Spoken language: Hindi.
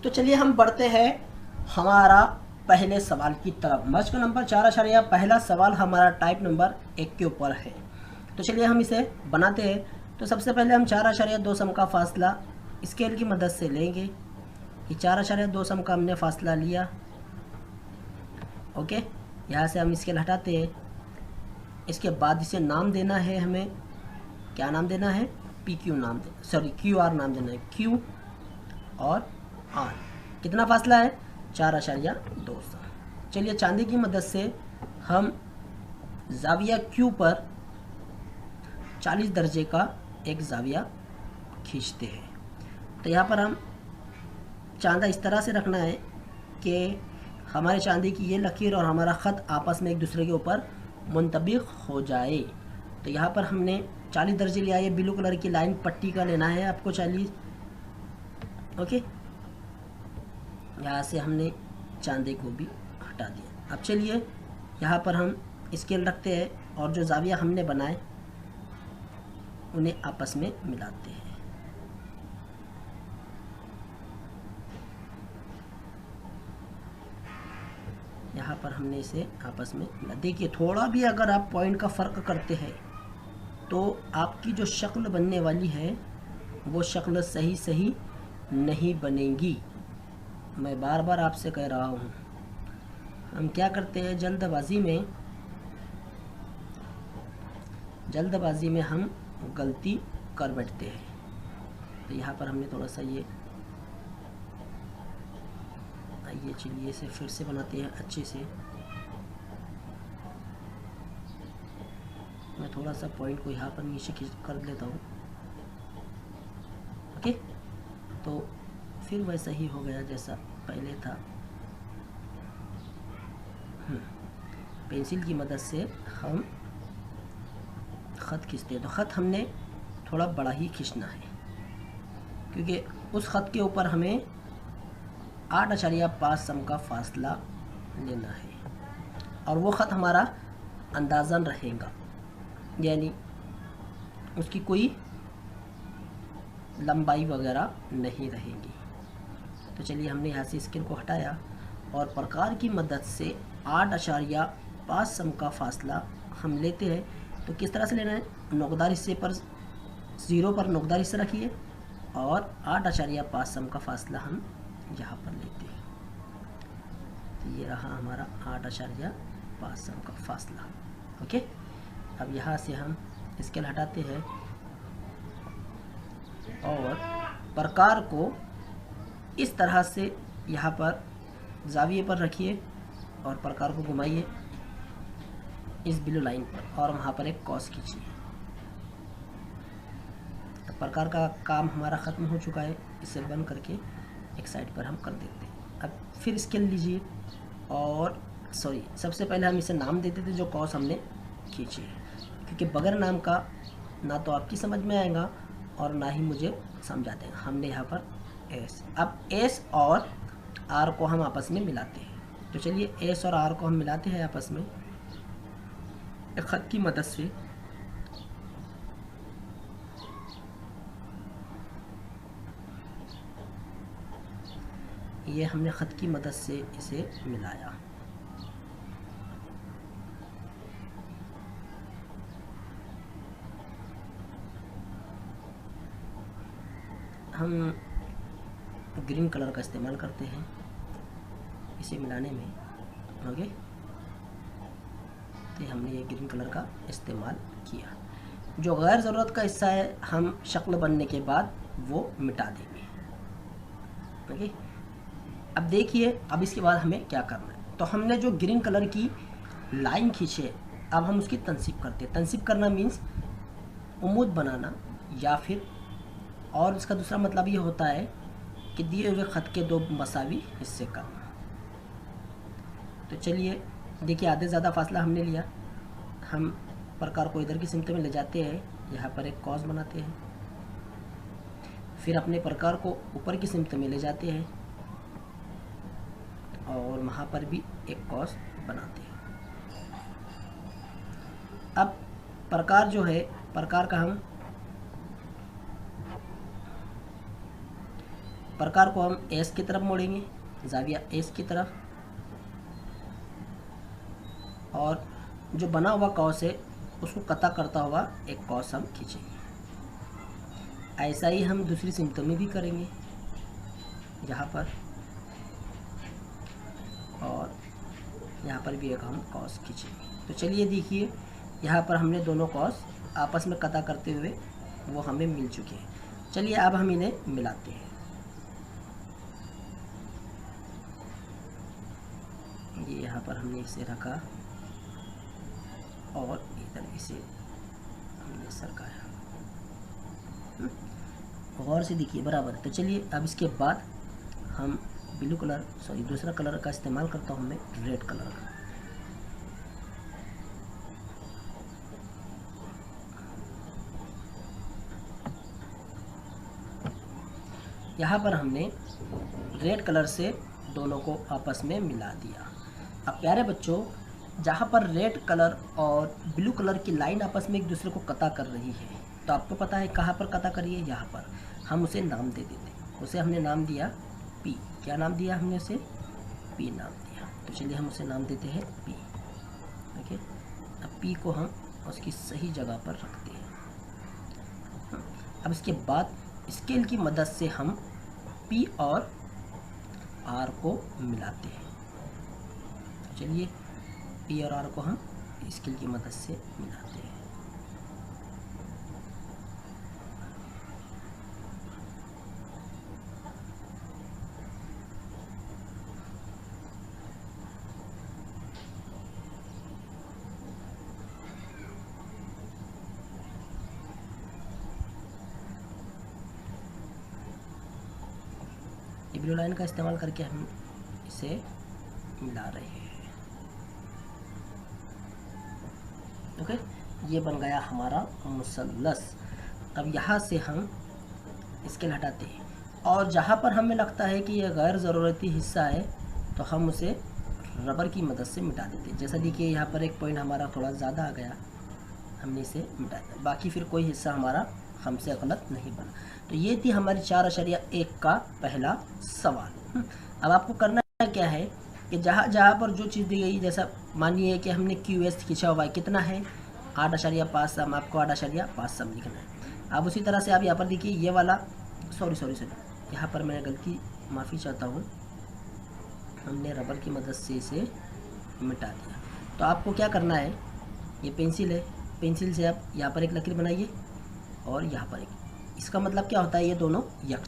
तो चलिए हम बढ़ते हैं हमारा पहले सवाल की तरफ। मश्क नंबर 4 पहला सवाल हमारा टाइप नंबर 1 के ऊपर है। तो चलिए हम इसे बनाते हैं। तो सबसे पहले हम 4.2 सम का फासला स्केल की मदद से लेंगे। ये 4.2 सम का हमने फासला लिया। ओके, यहाँ से हम स्केल हटाते हैं। इसके बाद इसे नाम देना है हमें। क्या नाम देना है? पी क्यू नाम देना, सॉरी क्यू आर नाम देना है। क्यू और आर कितना फासला है? 4.2 सम। चलिए चांदी की मदद से हम जाविया क्यू पर 40 दर्जे का एक जाविया खींचते हैं। तो यहाँ पर हम चांदा इस तरह से रखना है कि हमारे चांदी की ये लकीर और हमारा ख़त आपस में एक दूसरे के ऊपर मुंतबिक हो जाए। तो यहाँ पर हमने 40 दर्जे लिया। ये ब्लू कलर की लाइन पट्टी का लेना है आपको 40। ओके, यहाँ से हमने चांदे को भी हटा दिया। अब चलिए यहाँ पर हम स्केल रखते हैं और जो जाविया हमने बनाए उन्हें आपस में मिलाते हैं। यहाँ पर हमने इसे आपस में मिला। देखिए थोड़ा भी अगर आप पॉइंट का फ़र्क करते हैं तो आपकी जो शक्ल बनने वाली है वो शक्ल सही सही नहीं बनेगी। मैं बार बार आपसे कह रहा हूँ। हम क्या करते हैं, जल्दबाजी में हम गलती कर बैठते हैं। तो यहाँ पर हमने थोड़ा सा ये चलिए इसे फिर से बनाते हैं अच्छे से। मैं थोड़ा सा पॉइंट को यहाँ पर नीचे खींच कर लेता हूँ। ओके, तो फिर वैसा ही हो गया जैसा पहले था। पेंसिल की मदद से हम ख़त खींचते हैं। तो ख़त हमने थोड़ा बड़ा ही खींचना है क्योंकि उस ख़त के ऊपर हमें 8.5 सम का फासला लेना है और वो ख़त हमारा अंदाज़न रहेगा, यानी उसकी कोई लंबाई वगैरह नहीं रहेगी। तो चलिए हमने यहाँ से स्केल को हटाया और प्रकार की मदद से 8.5 सम का फासला हम लेते हैं। तो किस तरह से लेना है? नोकदार हिस्से पर 0 पर नोकदार हिस्सा रखिए और 8.5 सम का फासला हम यहाँ पर लेते हैं। तो ये रहा हमारा 8.5 सम का फासला। ओके, अब यहाँ से हम स्केल हटाते हैं और प्रकार को इस तरह से यहाँ पर जाविये पर रखिए और प्रकार को घुमाइए इस ब्लू लाइन पर और वहाँ पर एक कॉस खींचिए। तो प्रकार का काम हमारा ख़त्म हो चुका है। इसे बंद करके एक साइड पर हम कर देते हैं। अब फिर स्केल लीजिए और सबसे पहले हम इसे नाम देते थे जो कॉस हमने खींची है, क्योंकि बगैर नाम का ना तो आपकी समझ में आएगा और ना ही मुझे समझा देगा। हमने यहाँ पर एस, अब एस और आर को हम आपस में मिलाते हैं। तो चलिए एस और आर को हम मिलाते हैं आपस में एक ख़त की मदद से। ये हमने ख़त की मदद से इसे मिलाया। हम ग्रीन कलर का इस्तेमाल करते हैं इसे मिलाने में। ओके, तो हमने ये ग्रीन कलर का इस्तेमाल किया। जो गैर ज़रूरत का हिस्सा है हम शक्ल बनने के बाद वो मिटा देंगे। ओके, अब देखिए अब इसके बाद हमें क्या करना है। तो हमने जो ग्रीन कलर की लाइन खींची है अब हम उसकी तनसीब करते हैं। तनसीब करना मीन्स उम्मीद बनाना, या फिर और इसका दूसरा मतलब ये होता है कि दिए हुए ख़त के 2 मसावी हिस्से करना। तो चलिए देखिए आधे ज़्यादा फासला हमने लिया। हम प्रकार को इधर की सिमत में ले जाते हैं, यहाँ पर एक कॉस बनाते हैं, फिर अपने प्रकार को ऊपर की सिमत में ले जाते हैं और वहाँ पर भी एक कॉस बनाते हैं। अब प्रकार जो है, प्रकार का हम प्रकार को हम एस की तरफ मोड़ेंगे, जाविया एस की तरफ, और जो बना हुआ कॉस है उसको कता करता हुआ एक कॉस हम खींचेंगे। ऐसा ही हम दूसरी सिमतों में भी करेंगे, यहाँ पर और यहाँ पर भी एक हम कॉस खींचेंगे। तो चलिए देखिए, यहाँ पर हमने दोनों कॉस आपस में कता करते हुए वो हमें मिल चुके हैं। चलिए अब हम इन्हें मिलाते हैं। ये यहाँ पर हमने इसे रखा और इधर इसे हमने सरकाया। गौर से देखिए बराबर। तो चलिए अब इसके बाद हम ब्लू कलर दूसरा कलर का इस्तेमाल करता हूँ मैं, रेड कलर का। यहाँ पर हमने रेड कलर से दोनों को आपस में मिला दिया। अब प्यारे बच्चों, जहाँ पर रेड कलर और ब्लू कलर की लाइन आपस में एक दूसरे को कता कर रही है, तो आपको पता है कहाँ पर कता करिए, यहाँ पर। हम उसे नाम दे देते हैं। उसे हमने नाम दिया पी। क्या नाम दिया हमने उसे? पी नाम दिया। तो चलिए हम उसे नाम देते हैं पी। ओके, अब पी को हम उसकी सही जगह पर रखते हैं। अब इसके बाद स्केल की मदद से हम पी और आर को मिलाते हैं। चलिए पी और आर को हम स्केल की मदद से मिलाते हैं। ब्लू लाइन का इस्तेमाल करके हम इसे मिला रहे हैं। ओके, ये बन गया हमारा मुसल्लस। अब यहाँ से हम स्केल हटाते हैं और जहाँ पर हमें लगता है कि यह गैर ज़रूरती हिस्सा है तो हम उसे रबर की मदद से मिटा देते हैं। जैसा देखिए यहाँ पर एक पॉइंट हमारा थोड़ा ज़्यादा आ गया, हमने इसे मिटा दिया। बाकी फिर कोई हिस्सा हमारा हमसे गलत नहीं बना। तो ये थी हमारी 4.1 का पहला सवाल। अब आपको करना क्या है कि जहाँ जहाँ पर जो चीज़ दी गई, जैसा मानिए कि हमने QS खींचा हुआ है, कितना है 8.5 सम, आपको 8.5 सम लिखना है। अब उसी तरह से आप यहाँ पर देखिए ये वाला सॉरी यहाँ पर मैंने गलती, माफ़ी चाहता हूँ, हमने रबर की मदद से इसे मिटा दिया। तो आपको क्या करना है, ये पेंसिल है, पेंसिल से आप यहाँ पर एक लकीर बनाइए और यहाँ पर एक। इसका मतलब क्या होता है, ये दोनों यक